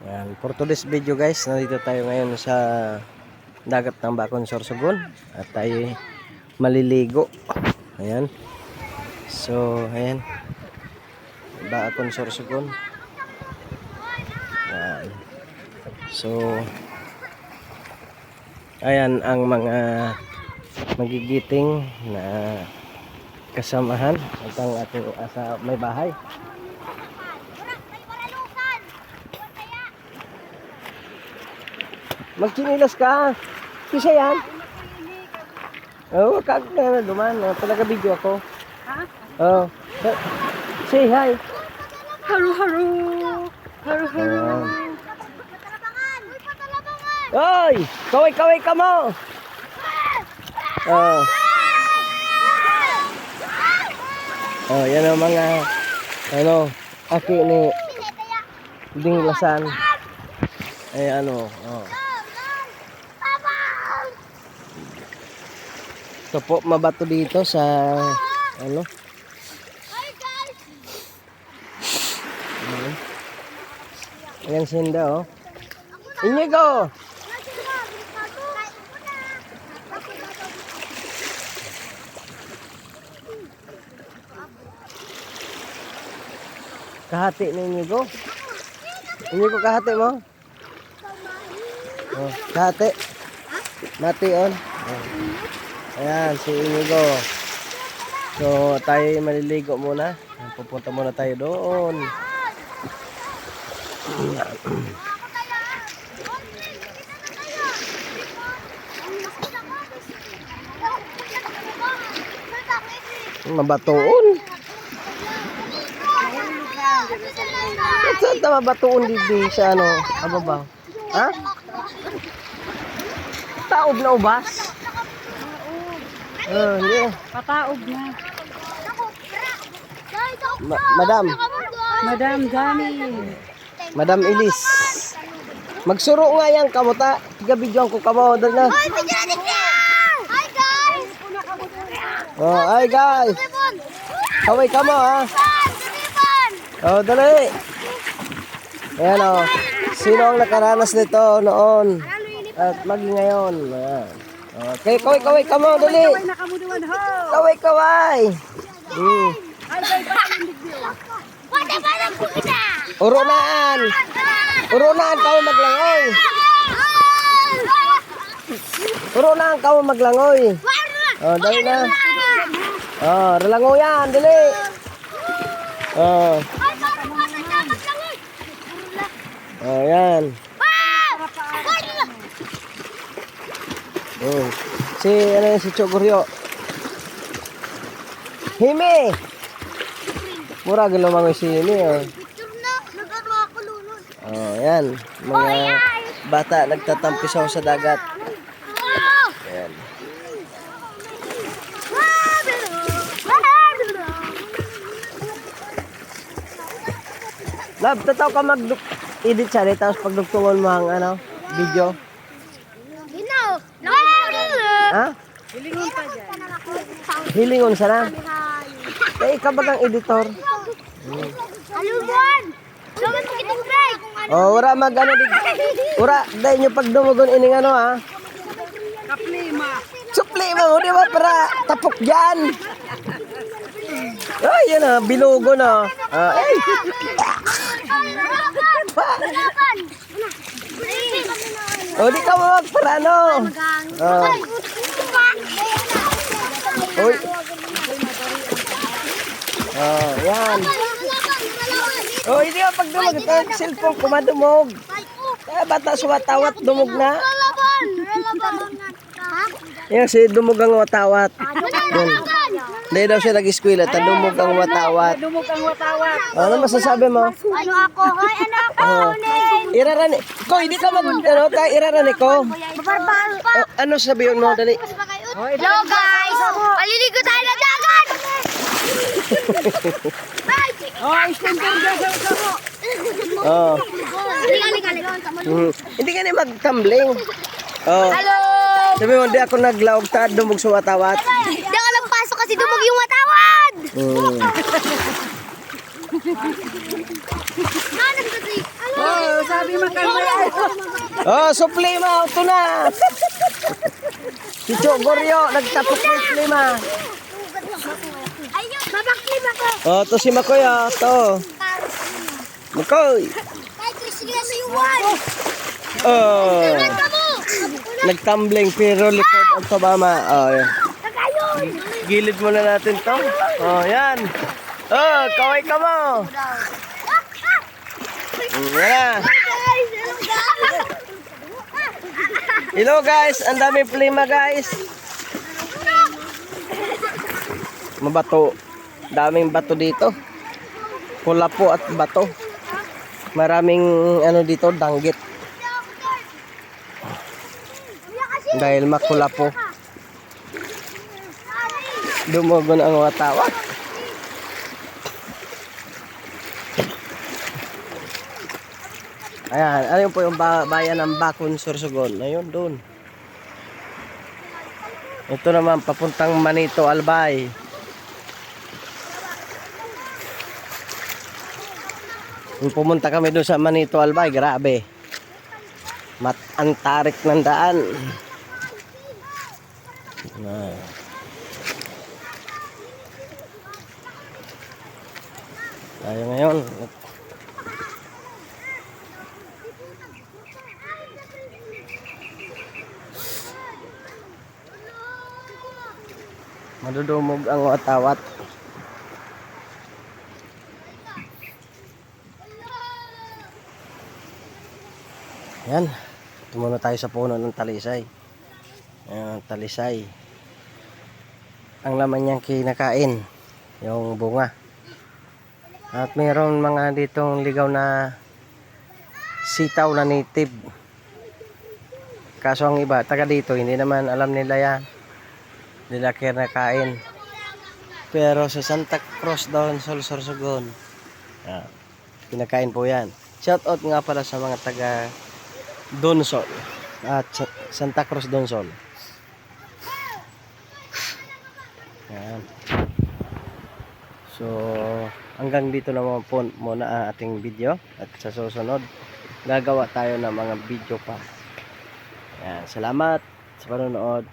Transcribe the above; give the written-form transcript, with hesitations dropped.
Yan, for today's video guys, nandito tayo ngayon sa dagat ng Bacon, Sorsogon at tayo maliligo. Ayan. So, ayan. Bacon, Sorsogon. Ayan. So, ayan ang mga magigiting na kasamahan at ang ating asa may bahay. Magchinilas ka. Kisa yan? Oo, kag na duman. Talaga video ako. Ha? Oo. Say hi. Haru-haru! Haru-haru! Oy! Kaway-kaway ka mo! Oo. Oh, yan ang mga aki ni Dinglasan. Ay Ito po mabato dito sa Ayan sinda Inigo. Kahati ni Inigo. Inigo kahati mo. Oh, kahati. Mati on. Ayan, si Inigo. So, tayo maliligo muna. Pupunta muna tayo doon. Mabatoon. Saan ta mabatoon dito sa ababa? Ha? Taob na ubas. Yeah. Pataob na. Madam. Madam Dami. Madam Ilis. Magsuro nga yan kamuta. Tiga-videoan ko kamo. Dali na. Hi guys! Oh, hi guys. Kaway ka mo ha. Oh, dali. Ayan o. Sino ang nakaranas nito noon? At maging ngayon. Ayan. Okay, kaway ka mo. Dali. Kaway na kamuduan ho. Kaway. Ay, Uronaan. Uronaan ka mo maglangoy. Uronaan ka mo maglangoy. Oh, dali na. Oh, relangoy yan. Dali. Oh. Oh, yan. Oh. Si Chogoryo. Hime. Mura lumangoy si Hime. Oh, yan. Mga bata nagtatampisaw sa dagat. Ayan. Love, tataw ka mag-edit siya tapos pagdugtungon mo ang video. Ha? hilingon pa dyan. Hilingon sana. Eh, ikaw bagang editor. Alubuan! Laman mo kitang break! Oh, ura ura, dahil nyo pagdumugon ining ha. Kaplima. Supli mo, di ba? Para tapok dyan. Ay, yan bilugo na. Oh, di ka magparano. Uy. Oh, yan. Oh, hindi ka pagdumog. Ito cellphone ko madumog. Bata suwatawat, dumog na. Yan, si dumog ang watawat. Yan. Hindi daw siya nag-eskwela, dumog ang watawat. Dumog ang watawat. Ano masasabi mo? Ano ako? Hoy, ano ako? Irarani. Ko, hindi ka kaya irarani ko. Babarbal pa! Ano sabihin mo, dali? Hello guys! Paliligo tayo na dagat! Sponsor dyan sa usamo. Oh. Liga. Hindi ka na mag-tumbling. Oh. Hello! Sabi mo, di ako naglaog ta, dumog sa watawat. Di ako nagpasok kasi dumog yung watawad! Oh, sabi makamay. Oh, suplima, ito na. Si Chogoryo, nagtapok ng plima. Ayun, babaklim ako. Oh, to si Makoy, ah. To. Makoy. Kahit Christmas yuwan. Oh. Kamu. Nagtumbling pero likod ang tabama. Oh, yan. Kagayon. Gilid muna natin to. Oh, yan. Oh, kaway ka mo. Yan na. Hello guys, ang dami plima guys. Mabato. Daming bato dito. Pula po at bato. Maraming ano dito, danggit. Dahil makula po. Dumugon ang mga tawa. Ayan, ayun po yung bayan ng Bakun, Sorsogon. Ayun, doon. Ito naman, papuntang Manito, Albay. Kung pumunta kami doon sa Manito, Albay, grabe. Ang tarik ng daan. Tayo ngayon. Madudumog ang watawat. Yan. Tumuna tayo sa puno ng talisay. Ayan, talisay. Ang laman niyang kinakain. Yung bunga. At mayroon mga ditong ligaw na sitaw na native. Kaso ang iba, taga dito, hindi naman alam nila yan. Nila kinakain. Pero sa Santa Cruz doon, Sorsogon, kinakain po yan. Shout out nga pala sa mga taga Donsol at Santa Cruz Donsol. Yan. So, hanggang dito naman po muna ang ating video. At sa susunod, gagawa tayo ng mga video pa. Yan. Salamat sa panonood.